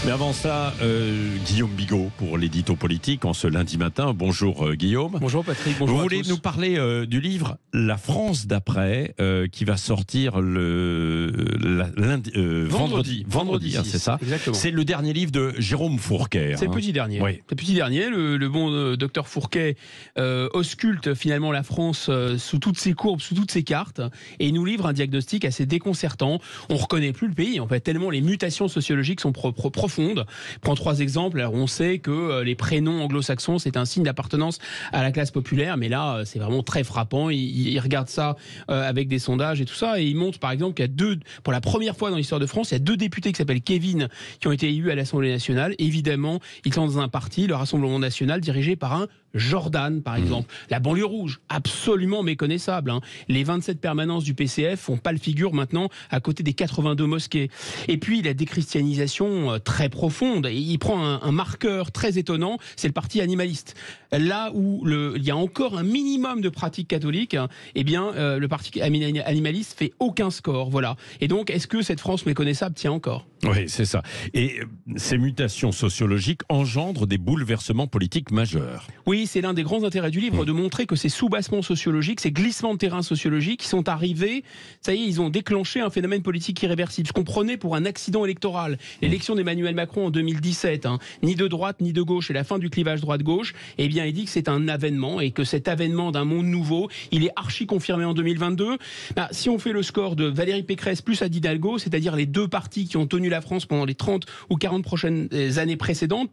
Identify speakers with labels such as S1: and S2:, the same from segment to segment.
S1: Mais avant ça, Guillaume Bigot pour l'édito politique en ce lundi matin. Bonjour Guillaume.
S2: Bonjour Patrick, bonjour
S1: Vous
S2: à
S1: voulez
S2: tous.
S1: nous parler du livre La France d'après qui va sortir vendredi, c'est ça.
S2: Exactement.
S1: C'est le dernier livre de Jérôme Fourquet.
S2: C'est le petit dernier.
S1: Oui.
S2: C'est le petit dernier. Le bon docteur Fourquet ausculte finalement la France sous toutes ses courbes, sous toutes ses cartes, et il nous livre un diagnostic assez déconcertant. On reconnaît plus le pays, en fait, tellement les mutations sociologiques sont profondes. Je prends 3 exemples. Alors, on sait que les prénoms anglo-saxons, c'est un signe d'appartenance à la classe populaire, mais là, c'est vraiment très frappant. Il regarde ça avec des sondages et tout ça, et il montre par exemple qu'il y a pour la première fois dans l'histoire de France, il y a 2 députés qui s'appellent Kevin qui ont été élus à l'Assemblée nationale. Évidemment, ils sont dans un parti, le Rassemblement national, dirigé par un Jordan, par exemple. La banlieue rouge, absolument méconnaissable. Les 27 permanences du PCF font pas le figure maintenant à côté des 82 mosquées. Et puis, la déchristianisation très profonde. Et il prend un marqueur très étonnant, c'est le parti animaliste. Là où il y a encore un minimum de pratiques catholiques, eh bien, le parti animaliste fait aucun score. Voilà. Et donc, est-ce que cette France méconnaissable tient encore ?
S1: Oui, c'est ça. Et ces mutations sociologiques engendrent des bouleversements politiques majeurs.
S2: Oui, c'est l'un des grands intérêts du livre, de montrer que ces soubassements sociologiques, ces glissements de terrain sociologiques qui sont arrivés, ça y est, ils ont déclenché un phénomène politique irréversible. Ce qu'on prenait pour un accident électoral, l'élection d'Emmanuel Macron en 2017, ni de droite ni de gauche, et la fin du clivage droite-gauche, eh bien, il dit que c'est un avènement, et que cet avènement d'un monde nouveau, il est archi confirmé en 2022. Si on fait le score de Valérie Pécresse plus Anne Hidalgo, c'est-à-dire les 2 partis qui ont tenu la France pendant les 30 ou 40 prochaines années précédentes,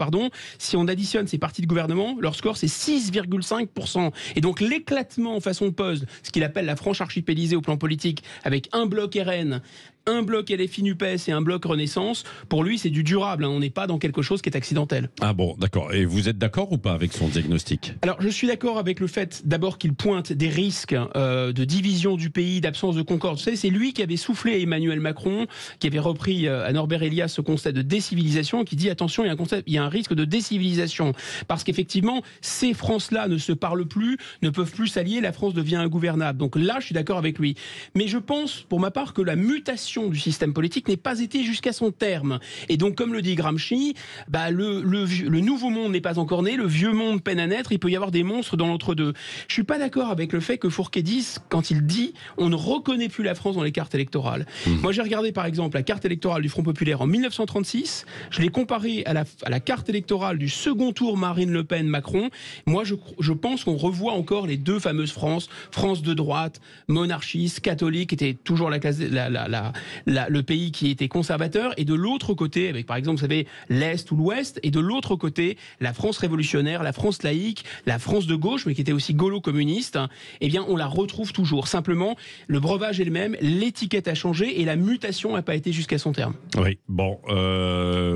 S2: si on additionne ces partis de gouvernement, leur score c'est 6,5%. Et donc l'éclatement façon puzzle, ce qu'il appelle la franche archipélisée au plan politique, avec un bloc RN, un bloc LFI NUPES et un bloc Renaissance, pour lui c'est du durable, on n'est pas dans quelque chose qui est accidentel.
S1: Ah bon, d'accord. Et vous êtes d'accord ou pas avec son diagnostic ?
S2: Alors je suis d'accord avec le fait d'abord qu'il pointe des risques de division du pays, d'absence de concorde. Vous savez, c'est lui qui avait soufflé à Emmanuel Macron, qui avait repris à Norbert Elias ce constat de décivilisation, qui dit attention, il y a un risque de décivilisation, parce qu'effectivement ces France-là ne se parlent plus, ne peuvent plus s'allier, la France devient ingouvernable. Donc là je suis d'accord avec lui. Mais je pense pour ma part que la mutation du système politique n'est pas été jusqu'à son terme. Et donc, comme le dit Gramsci, le nouveau monde n'est pas encore né, le vieux monde peine à naître, il peut y avoir des monstres dans l'entre-deux. Je suis pas d'accord avec le fait que Fourquet dise, quand il dit on ne reconnaît plus la France dans les cartes électorales. Moi, j'ai regardé par exemple la carte électorale du Front Populaire en 1936, je l'ai comparée à la carte électorale du second tour Marine Le Pen-Macron. Moi, je pense qu'on revoit encore les 2 fameuses France, France de droite, monarchiste, catholique, était toujours la classe, le pays qui était conservateur, et de l'autre côté, avec par exemple, vous savez, l'Est ou l'Ouest, et de l'autre côté, la France révolutionnaire, la France laïque, la France de gauche, mais qui était aussi gaulo-communiste, eh bien, on la retrouve toujours. Simplement, le breuvage est le même, l'étiquette a changé, et la mutation n'a pas été jusqu'à son terme.
S1: Oui, bon,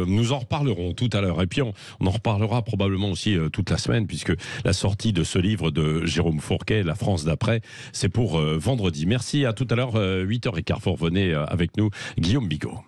S1: nous en reparlerons tout à l'heure, et puis on en reparlera probablement aussi toute la semaine, puisque la sortie de ce livre de Jérôme Fourquet, La France d'après, c'est pour vendredi. Merci, à tout à l'heure, 8h15, vous revenez avec nous, Guillaume Bigot.